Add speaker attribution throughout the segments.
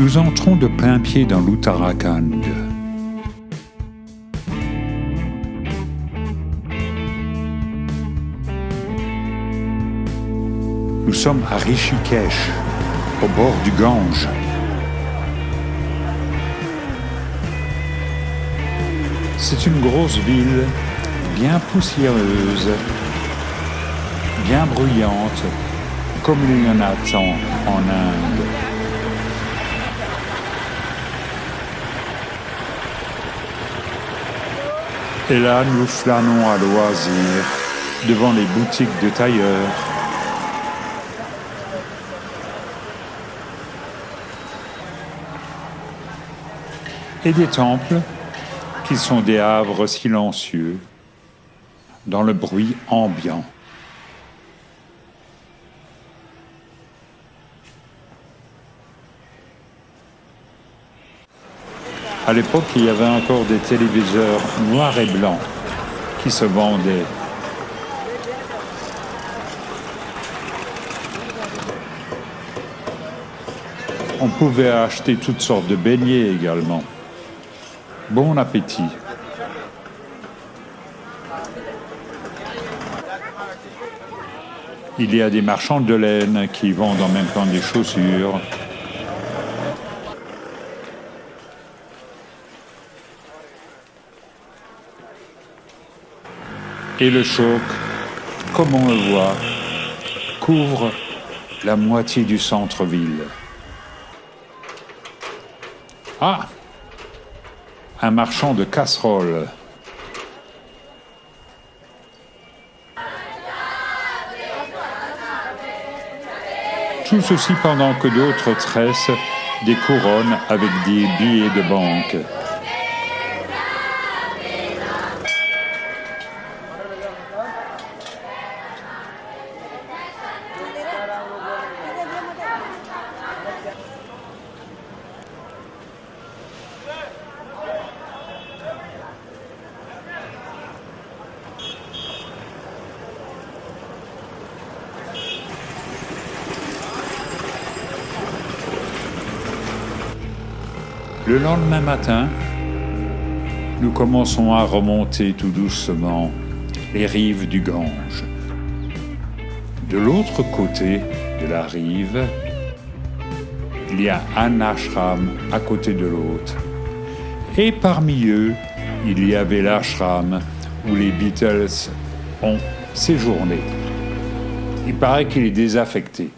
Speaker 1: Nous entrons de plain-pied dans l'Uttarakhand. Nous sommes à Rishikesh, au bord du Gange. C'est une grosse ville, bien poussiéreuse, bien bruyante, comme il y en a tant en Inde. Et là, nous flânons à loisir devant les boutiques de tailleurs. Et des temples qui sont des havres silencieux dans le bruit ambiant. À l'époque, il y avait encore des téléviseurs noirs et blancs qui se vendaient. On pouvait acheter toutes sortes de beignets également. Bon appétit. Il y a des marchands de laine qui vendent en même temps des chaussures. Et le choc, comme on le voit, couvre la moitié du centre-ville. Ah! Un marchand de casseroles. Tout ceci pendant que d'autres tressent des couronnes avec des billets de banque. Le lendemain matin, nous commençons à remonter tout doucement les rives du Gange. De l'autre côté de la rive, il y a un ashram à côté de l'autre. Et parmi eux, il y avait l'ashram où les Beatles ont séjourné. Il paraît qu'il est désaffecté.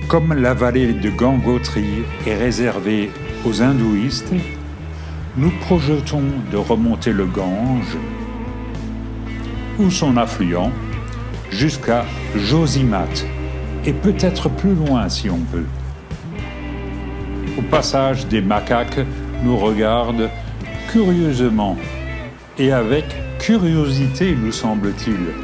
Speaker 1: Comme la vallée de Gangotri est réservée aux hindouistes, nous projetons de remonter le Gange ou son affluent jusqu'à Josimath et peut-être plus loin si on peut. Au passage, des macaques nous regardent curieusement et avec curiosité, nous semble-t-il.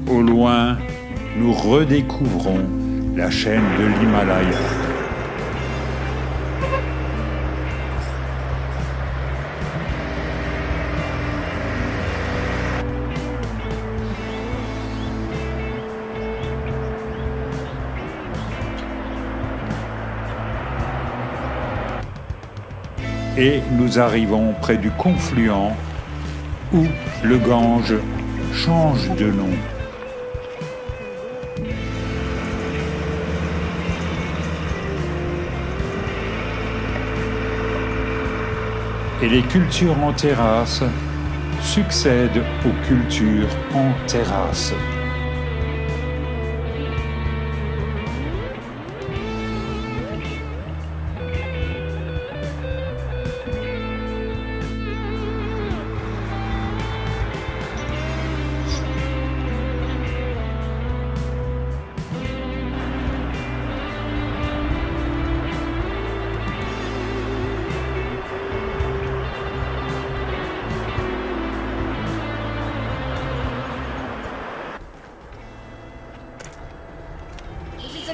Speaker 1: Au loin, nous redécouvrons la chaîne de l'Himalaya. Et nous arrivons près du confluent où le Gange change de nom. Et les cultures en terrasse succèdent aux cultures en terrasse.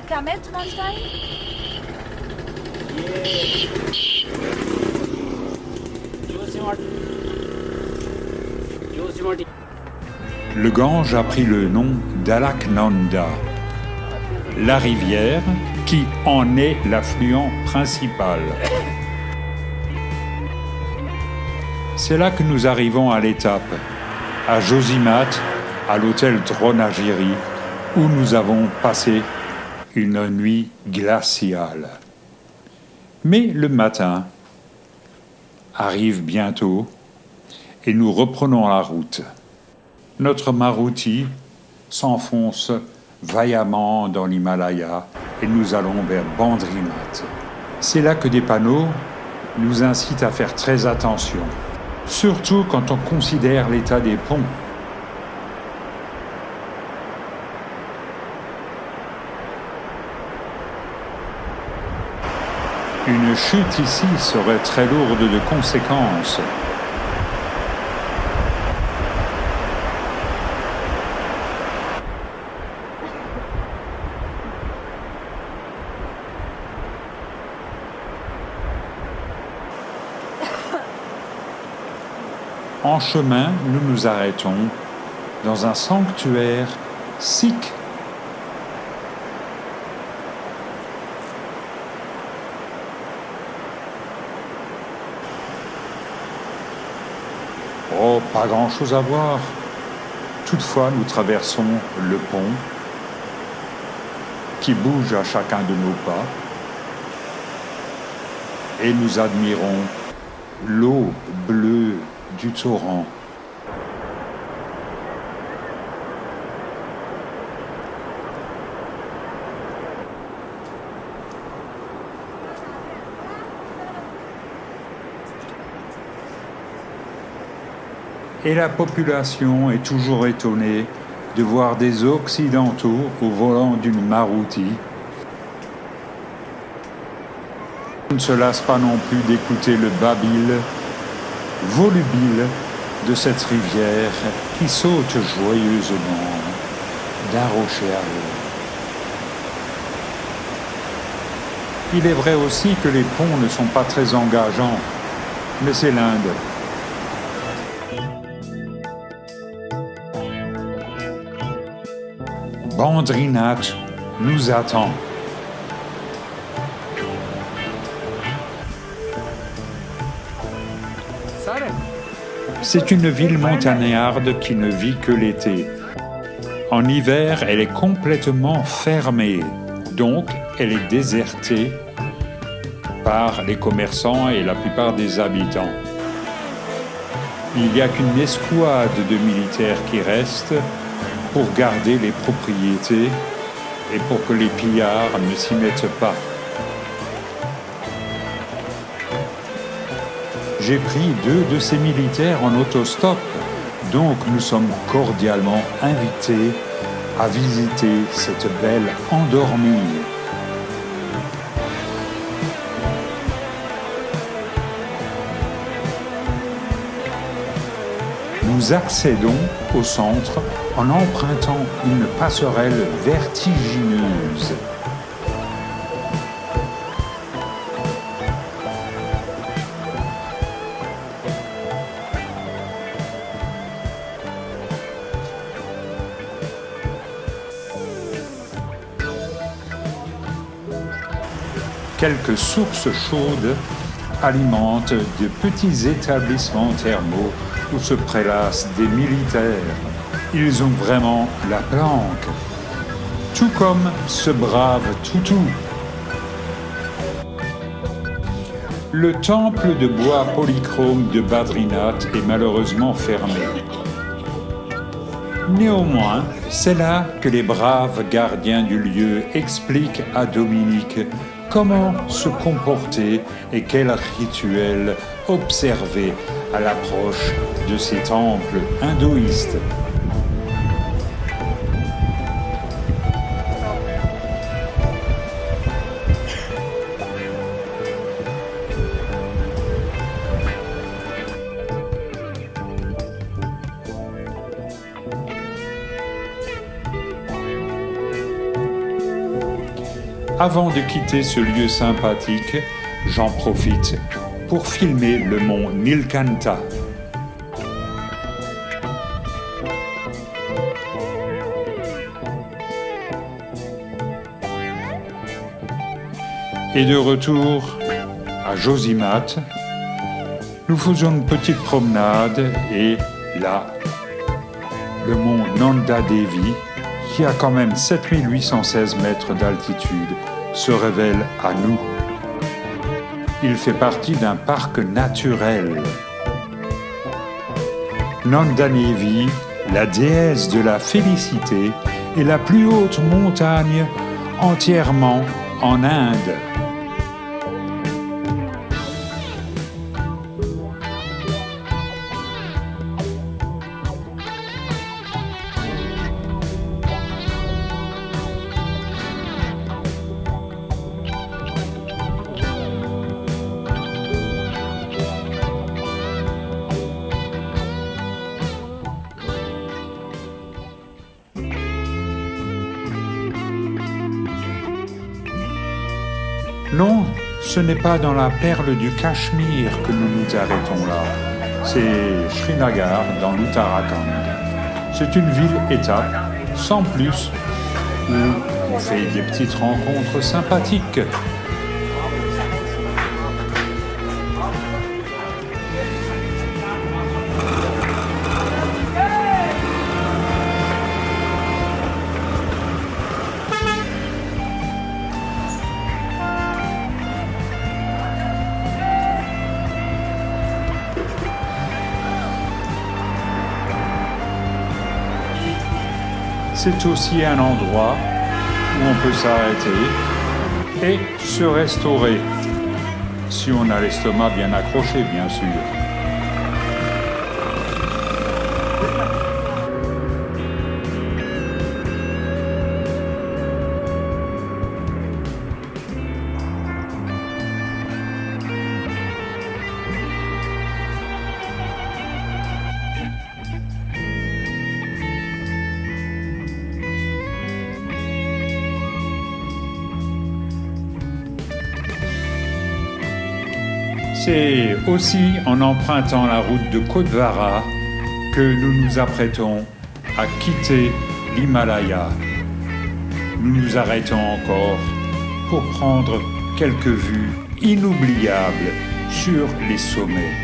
Speaker 2: Planet Manstein?
Speaker 1: Le Gange a pris le nom d'Alaknanda, la rivière qui en est l'affluent principal. C'est là que nous arrivons à l'étape, à Josimath, à l'hôtel Dronagiri, où nous avons passé une nuit glaciale. Mais le matin arrive bientôt et nous reprenons la route. Notre Maruti s'enfonce vaillamment dans l'Himalaya et nous allons vers Bandrinath. C'est là que des panneaux nous incitent à faire très attention, surtout quand on considère l'état des ponts. Une chute ici serait très lourde de conséquences. En chemin, nous nous arrêtons dans un sanctuaire sikh. Oh, pas grand-chose à voir. Toutefois, nous traversons le pont qui bouge à chacun de nos pas et nous admirons l'eau bleue du torrent. Et la population est toujours étonnée de voir des Occidentaux au volant d'une Maruti. On ne se lasse pas non plus d'écouter le babil volubile de cette rivière qui saute joyeusement d'un rocher à l'autre. Il est vrai aussi que les ponts ne sont pas très engageants, mais c'est l'Inde. Bandrinath nous attend. C'est une ville montagnarde qui ne vit que l'été. En hiver, elle est complètement fermée, donc elle est désertée par les commerçants et la plupart des habitants. Il n'y a qu'une escouade de militaires qui reste pour garder les propriétés et pour que les pillards ne s'y mettent pas. J'ai pris 2 de ces militaires en autostop, donc nous sommes cordialement invités à visiter cette belle endormie. Nous accédons au centre en empruntant une passerelle vertigineuse. Quelques sources chaudes alimentent de petits établissements thermaux où se prélassent des militaires. Ils ont vraiment la planque, tout comme ce brave toutou. Le temple de bois polychrome de Badrinath est malheureusement fermé. Néanmoins, c'est là que les braves gardiens du lieu expliquent à Dominique comment se comporter et quels rituels observer à l'approche de ces temples hindouistes. Avant de quitter ce lieu sympathique, j'en profite pour filmer le mont Nilkantha. Et de retour à Josimath, nous faisons une petite promenade et là, le mont Nanda Devi, qui a quand même 7816 mètres d'altitude, se révèle à nous. Il fait partie d'un parc naturel. Nanda Devi, la déesse de la félicité, est la plus haute montagne entièrement en Inde. Non, ce n'est pas dans la perle du Cachemire que nous nous arrêtons là. C'est Srinagar, dans l'Uttarakhand. C'est une ville-État, sans plus, où on fait des petites rencontres sympathiques. C'est aussi un endroit où on peut s'arrêter et se restaurer, si on a l'estomac bien accroché, bien sûr. C'est aussi en empruntant la route de Kodvara que nous nous apprêtons à quitter l'Himalaya. Nous nous arrêtons encore pour prendre quelques vues inoubliables sur les sommets.